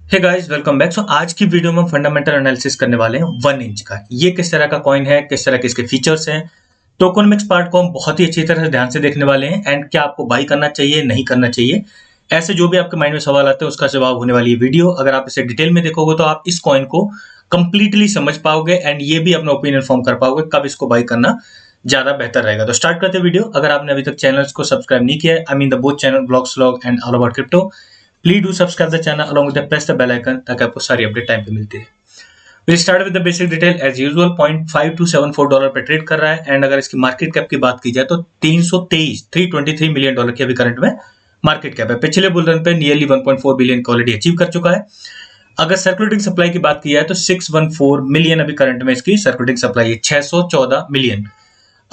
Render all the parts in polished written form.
Hey guys welcome back. आज की video में हम फंडामेंटल एनालिसिस करने वाले हैं 1 इंच का। ये किस तरह का कॉइन है, किस तरह के इसके फीचर्स हैं। टोकनोमिक्स पार्ट को हम बहुत ही अच्छी तरह से ध्यान से देखने वाले हैं एंड क्या आपको बाई करना चाहिए, नहीं करना चाहिए, ऐसे जो भी आपके माइंड में सवाल आते हैं उसका जवाब होने वाली ये वीडियो। अगर आप इसे डिटेल में देखोगे तो आप इस कॉइन को कंप्लीटली समझ पाओगे एंड ये भी अपना ओपिनियन फॉर्म कर पाओगे कब इसको बाई करना ज्यादा बेहतर रहेगा। तो स्टार्ट करते हैं वीडियो। अगर आपने अभी तक चैनल्स को सब्सक्राइब नहीं किया है, I mean the both channel blogs vlog and all about crypto, please do subscribe the channel along with the press the bell icon ताकि आपको सारी अपडेट टाइम पे मिलती रहे। We'll start with the basic detail as usual। 0.5274 dollar पे trade कर रहा है एंड अगर इसकी मार्केट कैप की बात की जाए तो 323 मिलियन डॉलर की अभी करंट में मार्केट कैप है। पिछले बुल रन पे नियरली 1.4 बिलियन को ऑलरेडी अचीव कर चुका है। अगर सर्कुलेटिंग सप्लाई की बात की जाए तो 614 मिलियन अभी करंट में इसकी सर्कुलेटिंग सप्लाई है, 614 मिलियन।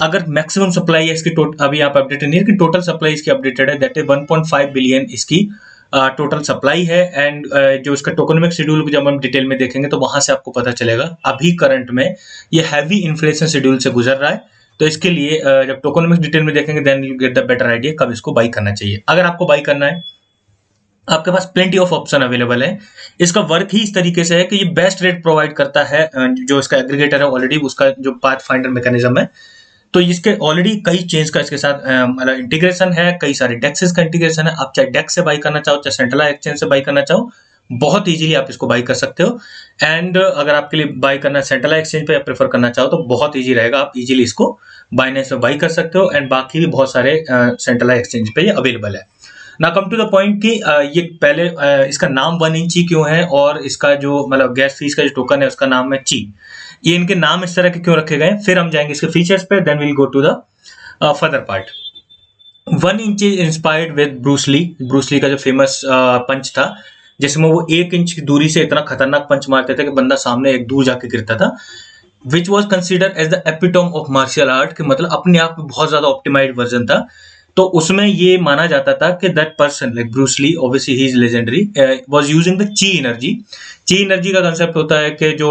अगर मैक्सिमम सप्लाई है इसकी अभी यहाँ पे अपडेटेड नहीं है, लेकिन टोटल सप्लाई इसकी अपडेटेड है, दैट इज 1.5 बिलियन इसकी टोटल सप्लाई है। एंड जो इसका टोकनोमिक शेड्यूल को जब हम डिटेल में देखेंगे तो वहां से आपको पता चलेगा अभी करंट में ये हैवी इन्फ्लेशन शेड्यूल से गुजर रहा है। तो इसके लिए जब टोकनोमिक डिटेल में देखेंगे then you get the better idea कब इसको बाई करना चाहिए। अगर आपको बाई करना है आपके पास प्लेंटी ऑफ ऑप्शन अवेलेबल है। इसका वर्क ही इस तरीके से है कि ये बेस्ट रेट प्रोवाइड करता है। जो इसका एग्रीगेटर है ऑलरेडी उसका जो पाथ फाइंडर मैकेनिज्म है, तो इसके ऑलरेडी कई चेंज का इसके साथ मतलब इंटीग्रेशन है, कई सारे डेक्सेस का इंटीग्रेशन है। आप चाहे डेक्स से बाई करना चाहो, चाहे सेंट्रलाइज्ड एक्सचेंज से बाई करना चाहो, बहुत इजीली आप इसको बाई कर सकते हो। एंड अगर आपके लिए बाई करना सेंट्रलाइज्ड एक्सचेंज पे या प्रेफर करना चाहो तो बहुत इजी रहेगा, आप इजीली इसको बाइनेंस में बाई कर सकते हो एंड बाकी भी बहुत सारे सेंट्रलाइज्ड एक्सचेंज पे ये अवेलेबल है। ना कम टू द पॉइंट कि ये पहले इसका नाम 1 इंच ही क्यों है और इसका जो मतलब गैस फीस का जो टोकन है उसका नाम है ची। ये इनके नाम इस तरह के क्यों रखे गए, फिर हम जाएंगे इसके फीचर्स पे, then will go to the further part. 1 inch is inspired with Bruce Lee. Bruce Lee का जो फेमस पंच था जिसमें वो 1 इंच की दूरी से इतना खतरनाक पंच मारते थे कि बंदा सामने एक दूर जाके गिरता था, which was consider as the epitome of martial art, कि मतलब अपने आप में बहुत ज्यादा ऑप्टिमाइज्ड वर्जन था। तो उसमें ये माना जाता था कि that person like Bruce Lee, obviously he is legendary, was using the chi energy. Chi energy का कंसेप्ट होता है कि जो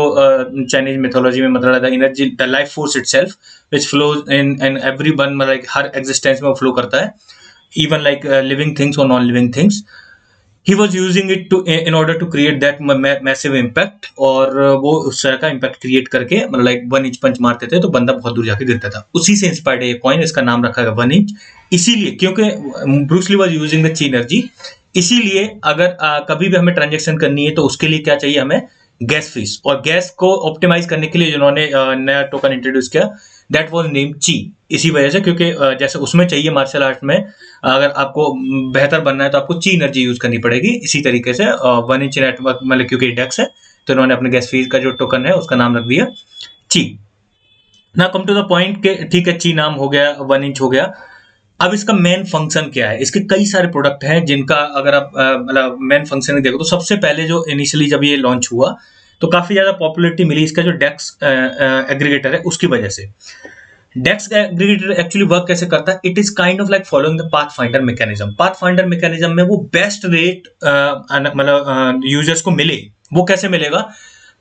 चाइनीज मिथोलॉजी में मतलब the energy, the life force itself which flows in everyone, मतलब हर एग्जिस्टेंस में वो फ्लो करता है, इवन लाइक लिविंग थिंग्स और non living things. He was using it to in order to create that massive impact, और वो उस तरह का इम्पैक्ट क्रिएट करके मतलब लाइक 1 इंच पंच मारते थे तो बंदा बहुत दूर जाके गिरता था। उसी से इंस्पायर्ड है ये कॉइन, इसका नाम रखा गया 1 इंच इसीलिए क्योंकि Bruce Lee was using the chi energy. इसीलिए अगर कभी भी हमें ट्रांजेक्शन करनी है तो उसके लिए क्या चाहिए, हमें गैस फीस, और गैस को ऑप्टिमाइज करने के लिए जिन्होंने नया टोकन इंट्रोड्यूस किया दैट वाज नेम ची। इसी वजह से क्योंकि जैसे उसमें चाहिए मार्शल आर्ट में अगर आपको बेहतर बनना है तो आपको ची एनर्जी यूज करनी पड़ेगी। इसी तरीके से 1 इंच नेटवर्क मतलब क्योंकि डेक्स है तो इन्होंने अपने गैस फीस का जो टोकन है उसका नाम रख दिया ची। ना कम टू द पॉइंट के ठीक है, ची नाम हो गया, 1 इंच हो गया। अब इसका मेन फंक्शन क्या है, इसके कई सारे प्रोडक्ट हैं जिनका अगर आप मतलब मेन फंक्शन देखो तो सबसे पहले जो इनिशियली जब ये लॉन्च हुआ तो काफी ज्यादा पॉपुलैरिटी मिली इसका जो डेक्स एग्रीगेटर है उसकी वजह से। डेक्स एग्रीगेटर एक्चुअली वर्क कैसे करता है, it is kind of like following the path finder mechanism. Path finder mechanism में वो बेस्ट रेट मतलब यूजर्स को मिले, वो कैसे मिलेगा,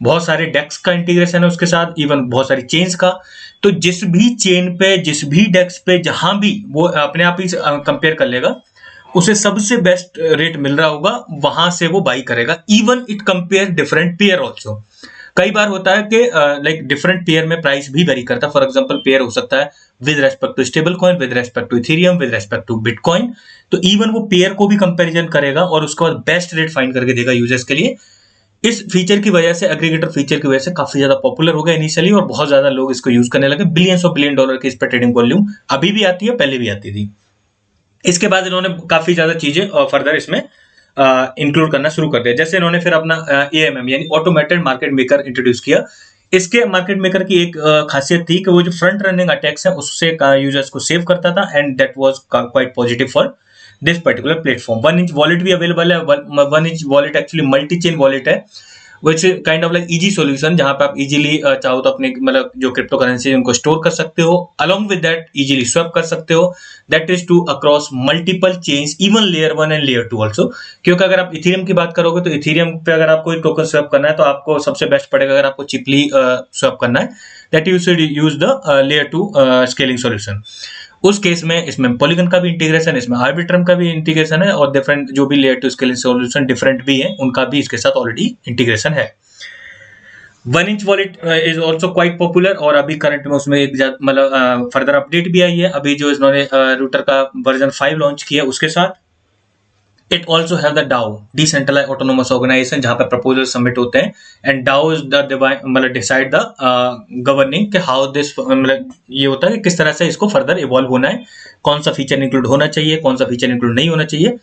बहुत सारे डेक्स का इंटीग्रेशन है उसके साथ, इवन बहुत सारी चेन्स का। तो जिस भी चेन पे, जिस भी डेक्स पे, जहां भी वो अपने आप ही कंपेयर कर लेगा, उसे सबसे बेस्ट रेट मिल रहा होगा, वहां से वो बाई करेगा। Even it compare different pair also. कई बार होता है कि लाइक डिफरेंट पेयर में प्राइस भी वेरी करता है। फॉर एग्जांपल पेयर हो सकता है with respect to stable coin, with respect to Ethereum, with respect to Bitcoin. तो इवन वो पेयर को भी कंपेरिजन करेगा और उसके बाद बेस्ट रेट फाइंड करके देगा यूजर्स के लिए। इस फीचर की वजह से, एग्रीगेटर फीचर की वजह से काफी ज्यादा पॉपुलर हो गया इनिशियली और बहुत ज्यादा लोग इसको यूज करने लगे। बिलियंस ऑफ बिलियन डॉलर की इस पर ट्रेडिंग वॉल्यूम अभी भी आती है, पहले भी आती थी। इसके बाद इन्होंने काफी ज्यादा चीजें फर्दर इसमें इंक्लूड करना शुरू कर दिया। जैसे इन्होंने फिर अपना AMM यानी ऑटोमेटेड मार्केट मेकर इंट्रोड्यूस किया। इसके मार्केट मेकर की एक खासियत थी कि वो जो फ्रंट रनिंग अटैक्स है उससे यूजर्स को सेव करता था and that was quite positive for this particular platform. 1 inch wallet भी अवेलेबल है। 1 inch wallet actually multi chain wallet है, which kind of like easy solution, जहां पे आप इजीली चाहो तो अपने मतलब जो क्रिप्टो करेंसी है उनको स्टोर कर सकते हो, along with that easily swap कर सकते हो। That is too across multiple chains, even layer 1 and layer 2 also. क्योंकि अगर आप इथेरियम की बात करोगे तो इथेरियम पे अगर आपको टोकन स्वैप करना है तो आपको सबसे बेस्ट पड़ेगा अगर आपको चिपली स्वैप करना है, that you should use the layer 2 scaling solution. उस केस में इसमें पॉलीगन का भी इंटीग्रेशन, इसमें आर्बिट्रम का भी इंटीग्रेशन है, और डिफरेंट जो भी layer two scale solution different भी है उनका भी इसके साथ ऑलरेडी इंटीग्रेशन है। 1 inch wallet is also quite popular, और अभी करंट में उसमें एक मतलब फर्दर अपडेट भी आई है, अभी जो इन्होंने रूटर का वर्जन 5 लॉन्च किया उसके साथ। It also have the DAO, decentralised autonomous organisation, जहां पे प्रपोजल सबमिट होते हैं, एंड डाओ इज द मतलब डिसाइड द गवर्निंग कि हाउ दिस, मतलब ये होता है कि किस तरह से इसको फर्दर इवॉल्व होना है, कौन सा फीचर इंक्लूड होना चाहिए, कौन सा फीचर इंक्लूड नहीं होना चाहिए।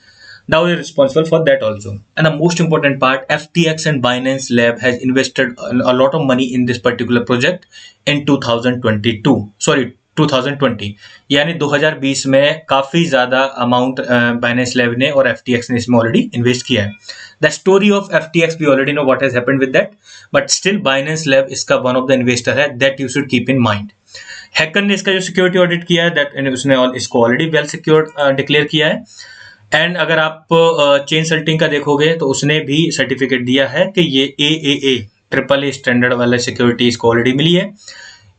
DAO is responsible for that also. And the most important part, FTX and Binance Lab has invested a lot of money in this particular project in 2022. Sorry, 2020. यानी 2020 में काफी ज्यादा अमाउंट Binance Lab ने और FTX ने इसमें already invest किया है। The story of FTX we already know what has happened with that, but still Binance Lab इसका one of the investor है, that you should keep in mind. Hacker ने इसका जो सिक्योरिटी ऑडिट किया है, that उसने इसको ऑलरेडी वेल सिक्योर्ड डिक्लेयर किया है। एंड अगर आप चेन सल्टिंग का देखोगे तो उसने भी सर्टिफिकेट दिया है कि ये AAA ट्रिपल ए स्टैंडर्ड वाला सिक्योरिटी इसको ऑलरेडी मिली है।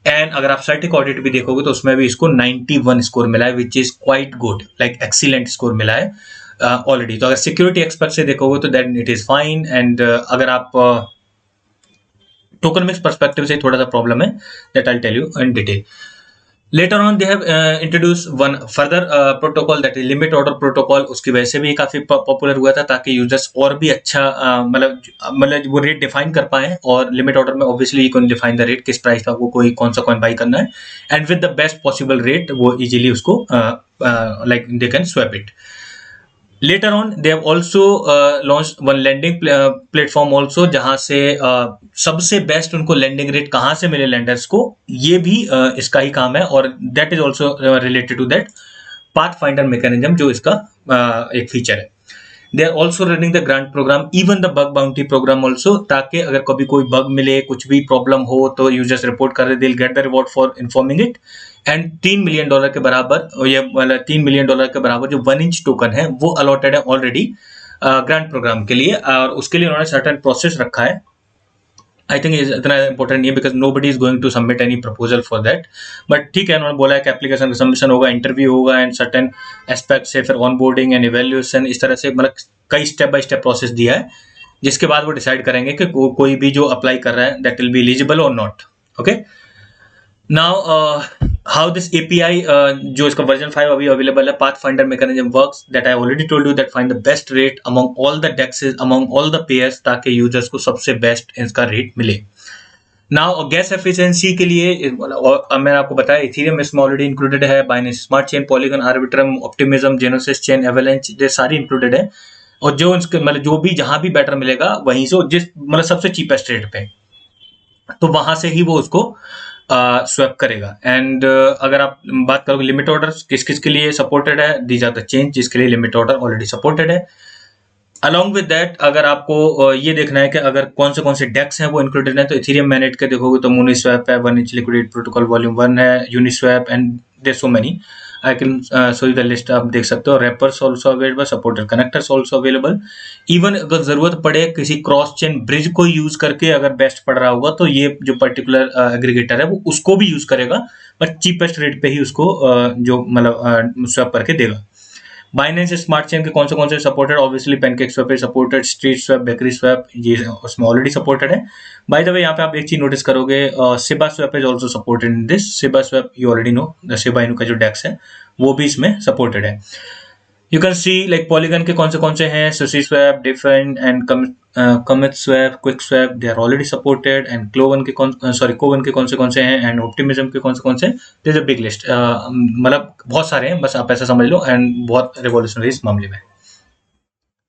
एंड अगर आप सर्टिक ऑडिट भी देखोगे तो उसमें भी इसको 91 स्कोर मिला है, which is quite good, like excellent score मिला है ऑलरेडी। तो अगर सिक्योरिटी एक्सपर्ट से देखोगे तो then it is fine. And अगर आप टोकन मिक्स पर्सपेक्टिव से थोड़ा सा प्रॉब्लम है, that I tell you in detail. Later on they have introduced one further protocol, that is limit order protocol। उसकी वजह से भी काफी पॉपुलर हुआ था, ताकि यूजर्स और भी अच्छा मतलब वो रेट डिफाइन कर पाए। और लिमिट ऑर्डर में obviously you can define the rate, किस प्राइस पे आपको कोई कौन सा कॉइन बाई करना है, and with the best possible rate वो इजीली उसको like they can swap it. Later on they have also launched one lending platform also, जहां से सबसे बेस्ट उनको लेंडिंग रेट कहां से मिले लेंडर्स को, ये भी इसका ही काम है। और that is also related to that path finder mechanism, जो इसका एक फीचर है। They are also running the grant programme, even the bug bounty programme also, ताकि अगर कभी कोई बग मिले, कुछ भी प्रॉब्लम हो तो यूजर्स रिपोर्ट कर रहे, they will get the reward for informing it. And $3 million के बराबर, ये मतलब $3 मिलियन के बराबर जो 1 इंच टोकन है वो अलॉटेड है ऑलरेडी ग्रांट प्रोग्राम के लिए, और उसके लिए उन्होंने सर्टेन प्रोसेस रखा है। आई थिंक इतना इंपॉर्टेंट नहीं है, because nobody is going to submit any proposal for that, but ठीक है, उन्होंने बोला है कि एप्लीकेशन का सबमिशन होगा, इंटरव्यू होगा, एंड सर्टेन एस्पेक्ट से फिर ऑनबोर्डिंग एंड इवेल्यूएशन, इस तरह से मतलब कई स्टेप बाय स्टेप प्रोसेस दिया है, जिसके बाद वो डिसाइड करेंगे कि कोई भी जो अप्लाई कर रहा है दैट विल बी एलिजिबल और not. Okay, now how this API जो इसका वर्जन 5 अभी अवेलेबल है, path finder mechanism works, that I already told you, that find the best rate among all the DEXes, among all the pairs, ताकि users को सबसे best इसका rate मिले। नाउ गैस एफिशिएंसी के लिए मैंने आपको बताया इथेरियम इसमें ऑलरेडी इंक्लूडेड है, Binance smart chain, Polygon, Arbitrum, Optimism, Gnosis chain, Avalanche, ये सारी इंक्लूडेड है। और जो मतलब जो भी जहां भी बेटर मिलेगा वहीं से जिस मतलब सबसे चीपेस्ट रेट पे, तो वहां से ही वो उसको स्वैप करेगा। एंड अगर आप बात करोगे लिमिट ऑर्डर किस किस के लिए सपोर्टेड है, दीज आर द चेन जिसके लिए लिमिट ऑर्डर ऑलरेडी सपोर्टेड है। अलॉन्ग विद दैट अगर आपको ये देखना है कि अगर कौन से डेक्स हैं वो इंक्लूडेड हैं, तो इथेरियम मैनेट के देखोगे तो मुनिस्वैप है, 1 इंच लिक्विडेट प्रोटोकॉल वॉल्यूम 1 है, Uniswap, and there so many, I can show you the list, आप देख सकते हो। Wrappers also available, supported connectors also available. Even अगर जरूरत पड़े किसी क्रॉस चेन ब्रिज को यूज करके अगर बेस्ट पड़ रहा होगा तो ये जो पर्टिकुलर एग्रीगेटर है वो उसको भी यूज करेगा, पर चीपेस्ट रेट पे ही उसको जो मतलब स्वैप करके देगा। बाइनेंस स्मार्ट चेन के कौन से सपोर्टेड, ऑब्वियसली पैनकेक स्वैप है supported, street swap, bakery swap, ये उसमें ऑलरेडी सपोर्टेड है। बाय द वे यहाँ पे आप एक चीज नोटिस करोगे, Shiba swap is also supported in this. Shiba swap you already know, Shiba Inu का जो डेक्स है वो भी इसमें सपोर्टेड है। You can see like Polygon के कौन से हैं, SushiSwap, defend and commit swap, QuickSwap, they are already supported. And Kovan के कौन से हैं, एंड ऑप्टिमिज्म के कौन से, दिस अ बिग लिस्ट, मतलब बहुत सारे हैं, बस आप ऐसा समझ लो, एंड बहुत रिवॉल्यूशनरी इस मामले में।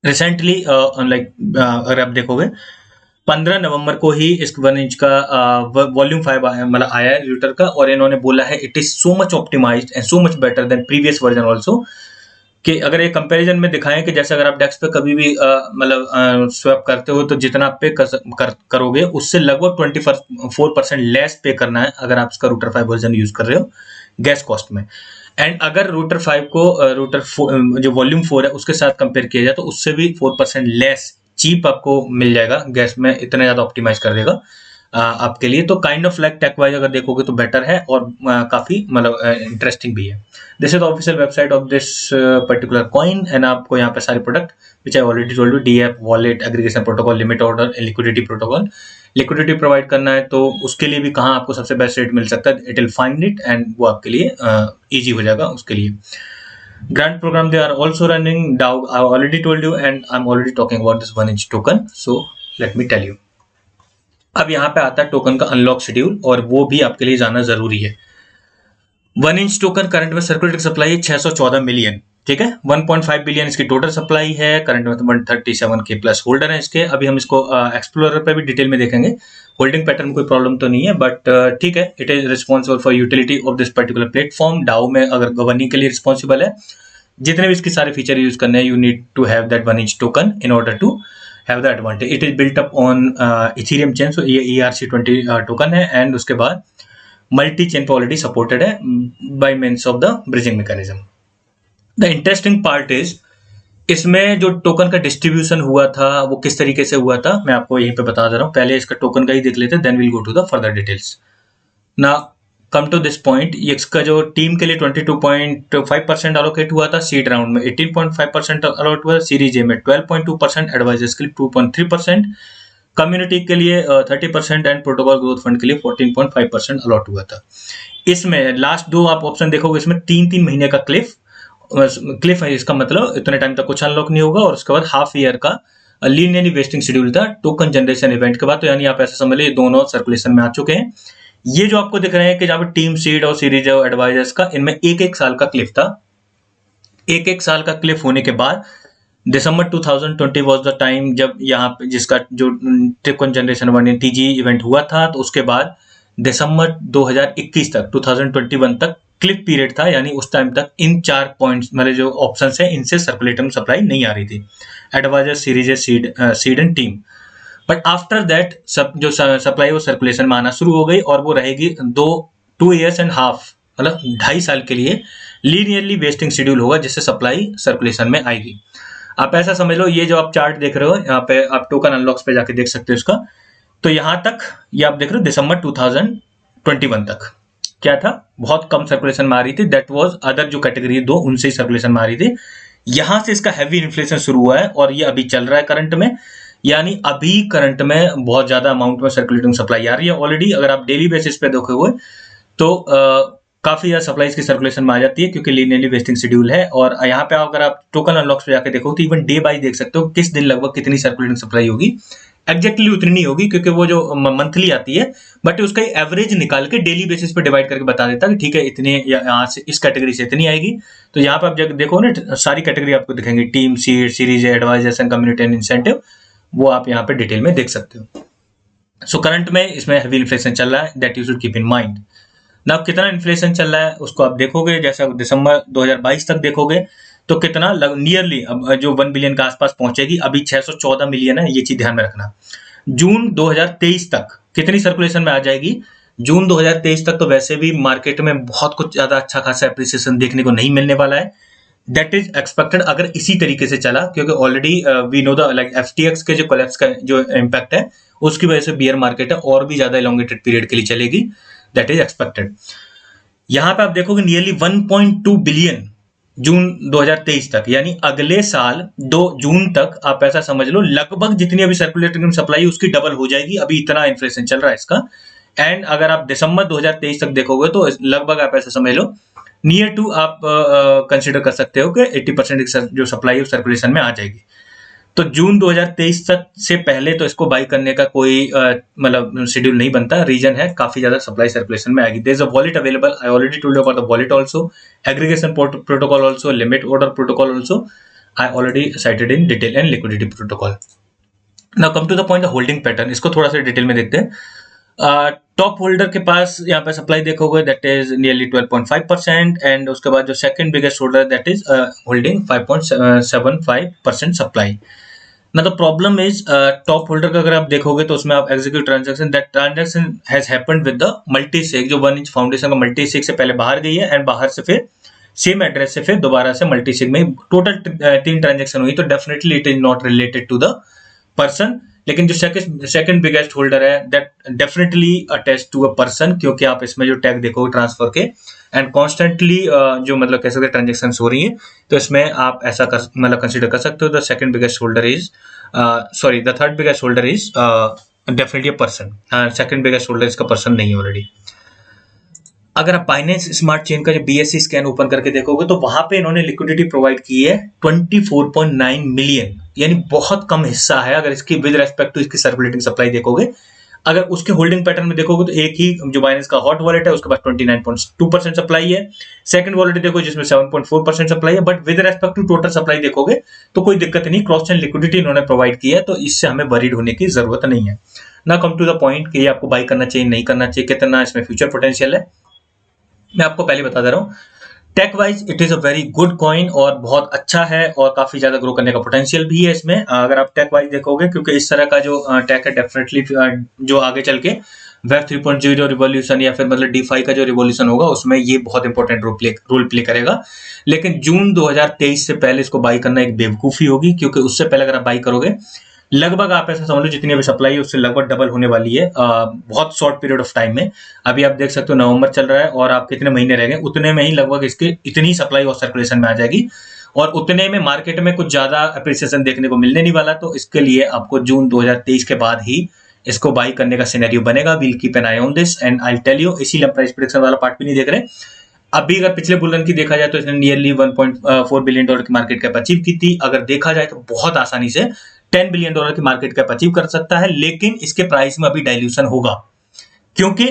रिसेंटली लाइक अगर आप देखोगे 15 नवंबर को ही इस 1 इंच का वॉल्यूम 5 मतलब आया है रूटर का, और इन्होंने बोला है it is so much optimised and so much better than previous version also, कि अगर एक कंपैरिजन में दिखाएं कि जैसे अगर आप डेक्स पे कभी भी मतलब स्वैप करते हो तो जितना आप पे करोगे उससे लगभग 24% लेस पे करना है अगर आप इसका रूटर 5 वर्जन यूज कर रहे हो गैस कॉस्ट में। एंड अगर रूटर 5 को रूटर जो वॉल्यूम 4 है उसके साथ कंपेयर किया जाए तो उससे भी 4% लेस चीप आपको मिल जाएगा, गैस में इतना ज्यादा ऑप्टिमाइज कर देगा आपके लिए। तो kind of like tech wise अगर देखोगे तो बेटर है और काफी मतलब इंटरेस्टिंग भी है। This is the official website of this particular coin and आपको यहाँ पे सारे product which I already told you, DF, wallet, aggregation protocol, limit order, liquidity protocol. Liquidity provide करना है तो उसके लिए भी कहाँ आपको सबसे बेस्ट रेट मिल सकता है, it will find it and वो आपके लिए ईजी हो जाएगा उसके लिए। Grant program they are also running. DAO I already told you and I'm already talking about this 1inch token. So let me tell you. अब यहाँ पे आता है टोकन का अनलॉक शेड्यूल और वो भी आपके लिए जाना जरूरी है। 1inch टोकन करंट में सर्कुलेटिंग सप्लाई है 614 मिलियन, ठीक है। 1.5 बिलियन इसकी टोटल सप्लाई है, करंट में 137 के प्लस होल्डर है इसके। अभी हम इसको एक्सप्लोरर पे भी डिटेल में देखेंगे। होल्डिंग पैटर्न में कोई प्रॉब्लम तो नहीं है बट ठीक है, it is responsible for utility of this particular platform. DAO में अगर गवर्निंग के लिए रिस्पॉन्सिबल है, जितने भी इसके सारे फीचर यूज करने हैं, you need to have that 1inch token in order to have the advantage. It is built up on Ethereum chain, so ये ERC20 टोकन है एंड उसके बाद मल्टी चेन पे ऑलरेडी सपोर्टेड है by means of the bridging mechanism. The interesting part is इसमें जो token का distribution हुआ था वो किस तरीके से हुआ था, मैं आपको यहीं पे बता दे रहा हूँ। पहले इसका टोकन का ही देख लेते हैं, then will go to the further details. ना कम टू दिस पॉइंट, इसका जो टीम के लिए 22.5% अलोकेट हुआ था, सीड राउंड में 18.5% अलॉट हुआ, सीरीज ए में 12.2%, एडवाइजर्स के लिए 2.3%, कम्युनिटी के लिए 30% एंड प्रोटोकॉल ग्रोथ फंड के लिए 14.5% अलॉट हुआ था। इसमें लास्ट दो आप ऑप्शन देखोगे, इसमें 3 महीने का क्लिफ है, इसका मतलब इतने टाइम तक कुछ अनलॉक नहीं होगा, और उसके बाद हाफ ईयर का लीनियरली वेस्टिंग शेड्यूल था टोकन जनरेशन इवेंट के बाद। तो यानी आप ऐसा समझ लीजिए दोनों सर्कुलेशन में आ चुके हैं। ये जो आपको दिख रहे हैं कि जहां पे टीम सीड और सीरीज और एडवाइजर्स का, इनमें एक साल का क्लिफ था। एक साल का क्लिफ होने के बाद दिसंबर 2020 वाज द टाइम जब यहाँ पे जिसका जो टोकन जनरेशन 1 TG इवेंट हुआ था। तो उसके बाद दिसंबर 2021 तक 2021 तक क्लिफ पीरियड था, यानी उस टाइम तक इन 4 पॉइंट्स मतलब जो ऑप्शन है इनसे सर्कुलेटर सप्लाई नहीं आ रही थी, advisor, series, seed and team. But after that सब जो सप्लाई वो सर्कुलेशन में आना शुरू हो गई और वो रहेगी 2 years and half मतलब 2.5 साल के लिए लीनियरली वेस्टिंग शेड्यूल होगा, जिससे सप्लाई सर्कुलेशन में आएगी। आप ऐसा समझ लो, ये जो आप चार्ट देख रहे हो यहाँ पे, आप टोकन अनलॉक्स पे जाके देख सकते हो इसका। तो यहाँ तक ये आप देख रहे हो दिसंबर 2021 तक क्या था, बहुत कम सर्कुलेशन में आ रही थी। दैट वाज अदर जो कैटेगरी दो उनसे ही सर्कुलेशन में आ रही थी। यहां से इसका हैवी इन्फ्लेशन शुरू हुआ है और ये अभी चल रहा है करंट में, यानी अभी करंट में बहुत ज्यादा अमाउंट में सर्कुलेटिंग सप्लाई आ रही है ऑलरेडी। अगर आप डेली बेसिस पे देखोगे तो काफी ज्यादा सप्लाई की सर्कुलेशन में आ जाती है, क्योंकि लीनियरली वेस्टिंग शेड्यूल है। और यहाँ पे अगर आप टोकन अनलॉक्स पे जाके देखो तो इवन डे बाय देख सकते हो किस दिन लगभग कितनी सर्कुलेटिंग सप्लाई होगी। एग्जैक्टली उतनी नहीं होगी क्योंकि वो जो मंथली आती है, बट उसका एवरेज निकाल के डेली बेसिस पे डिवाइड करके बता देता है कि ठीक है इतने यहाँ से इस कैटेगरी से इतनी आएगी। तो यहाँ पे आप जब देखो ना सारी कैटेगरी आपको दिखेंगी, team, seed, series, advisors and community and incentive, वो आप यहाँ पे डिटेल में देख सकते हो। सो करंट में इसमें हैवी इन्फ्लेशन चल रहा है, that you should keep in mind. ना कितना इन्फ्लेशन चल रहा है उसको आप देखोगे, जैसा दिसंबर 2022 तक देखोगे तो कितना नियरली अब जो 1 बिलियन के आसपास पहुंचेगी, अभी 614 मिलियन है, ये चीज ध्यान में रखना। जून 2023 तक कितनी सर्कुलेशन में आ जाएगी, जून 2023 तक तो वैसे भी मार्केट में बहुत कुछ ज्यादा अच्छा खासा एप्रिसिएशन देखने को नहीं मिलने वाला है। दैट इज एक्सपेक्टेड अगर इसी तरीके से चला, क्योंकि already we know the like FTX के जो कोलैप्स का जो इम्पैक्ट है उसकी वजह से बियर मार्केट है और भी ज्यादा एलोंगेटेड पीरियड के लिए चलेगी, दैट इज एक्सपेक्टेड। यहां पे आप देखोगे नियरली 1.2 बिलियन जून 2023 तक, यानी अगले साल 2 जून तक आप ऐसा समझ लो लगभग जितनी अभी सर्कुलेटिंग सप्लाई उसकी डबल हो जाएगी। अभी इतना इन्फ्लेशन चल रहा है इसका। एंड अगर आप दिसंबर 2023 तक देखोगे तो लगभग आप ऐसा समझ लो नियर टू आप कंसिडर कर सकते हो कि 80% जो सप्लाई है सर्कुलेशन में आ जाएगी। तो जून 2023 तक से पहले तो इसको बाई करने का कोई मतलब शेड्यूल नहीं बनता। रीजन है काफी ज्यादा सप्लाई सर्कुलेशन में आएगी। There is a wallet available, I already told you about the wallet also, aggregation protocol also, limit order protocol also I already cited in detail, and liquidity protocol. Now come to the point the holding pattern, इसको थोड़ा सा detail में देखते हैं। Top holder के पास यहाँ पे supply देखोगे दैट इज नियरली 12.5%, एंड उसके बाद जो second biggest holder that is holding 5.75% supply. ना the problem is top holder का अगर आप देखोगे तो उसमें आप execute transaction, that transaction has happened with the multi sig, जो 1 इंच फाउंडेशन का मल्टी सिग से पहले बाहर गई है एंड बाहर से फिर सेम एड्रेस से फिर दोबारा से मल्टी सिग में टोटल 3 ट्रांजैक्शन हुई। तो definitely it is not related to the person लेकिन जो सेकंड बिगेस्ट होल्डर है that definitely attach to a person, क्योंकि आप इसमें जो टैग देखोगे ट्रांसफर के एंड कॉन्स्टेंटली जो मतलब कह सकते हैं ट्रांजेक्शन हो रही है, तो इसमें आप ऐसा कर मतलब कंसिडर कर सकते हो the second biggest holder is sorry the third biggest holder is definitely a person, second biggest holder इसका पर्सन नहीं है ऑलरेडी। अगर आप बाइनेंस स्मार्ट चेन का जो BSC स्कैन ओपन करके देखोगे तो वहां पे इन्होंने लिक्विडिटी प्रोवाइड की है 24.9 मिलियन, यानी बहुत कम हिस्सा है अगर इसकी विद रेस्पेक्ट टू इसकी सर्कुलेटिंग सप्लाई देखोगे। अगर उसके होल्डिंग पैटर्न में देखोगे तो एक ही जो बाइनेंस का हॉट वॉलेट है उसके पास 29.2% सप्लाई है, सेकंड वॉलेट देखो जिसमें 7.4% सप्लाई है, but with respect to total supply देखोगे तो कोई दिक्कत नहीं, क्रॉस चेन लिक्विडिटी इन्होंने प्रोवाइड की है, तो इससे हमें वरीड होने की जरूरत नहीं है। ना कम टू द पॉइंट कि ये आपको बाई करना चाहिए नहीं करना चाहिए, कितना इसमें फ्यूचर पोटेंशियल है, मैं आपको पहले बता दे रहा हूँ। Tech wise it is a very good coin और बहुत अच्छा है और काफी ज्यादा ग्रो करने का पोटेंशियल भी है इसमें, अगर आप टेक वाइज देखोगे, क्योंकि इस तरह का जो टेक है डेफिनेटली जो आगे चल के वेब 3.0 रिवॉल्यूशन या फिर मतलब DeFi का जो रिवॉल्यूशन होगा उसमें ये बहुत इंपॉर्टेंट रोल प्ले करेगा। लेकिन जून 2023 से पहले इसको बाई करना एक बेवकूफी होगी, क्योंकि उससे पहले अगर आप बाई करोगे लगभग आप ऐसा समझ लो जितनी भी सप्लाई है उससे लगभग डबल होने वाली है बहुत शॉर्ट पीरियड ऑफ टाइम में। अभी आप देख सकते हो नवंबर चल रहा है और आप कितने महीने रह गए, उतने में ही लगभग इसके इतनी सप्लाई और सर्कुलेशन में आ जाएगी और उतने में मार्केट में कुछ ज्यादा अप्रिसिएशन देखने को मिलने नहीं वाला, तो इसके लिए आपको जून 2023 के बाद ही इसको बाई करने का सिनेरियो बनेगा। We'll keep an eye on this and I tell you, इसीलिए प्राइस प्रेडिक्शन वाला पार्ट भी नहीं देख रहे। अभी अगर पिछले बुल रन की देखा जाए तो इसने नियरली 1.4 बिलियन डॉलर की मार्केट कैप अचीव की थी, अगर देखा जाए तो बहुत आसानी से 10 बिलियन डॉलर की मार्केट कैप अचीव कर सकता है, लेकिन इसके प्राइस में अभी डाइल्यूशन होगा, क्योंकि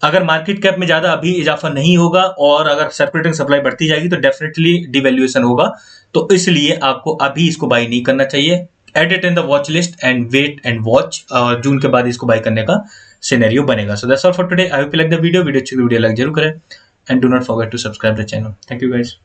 अगर मार्केट कैप में ज्यादा अभी इजाफा नहीं होगा और अगर सर्कुलेटिंग सप्लाई बढ़ती जाएगी तो डेफिनेटली डिवैल्यूएशन होगा, तो इसलिए आपको अभी इसको बाई नहीं करना चाहिए। Add it in the watch list and wait and watch, जून के बाद इसको बाई करने का सिनेरियो बनेगा। So that's all for today, I hope you like the video अच्छी वीडियो लाइक जरूर करें and do not forget to subscribe the channel. Thank you guys.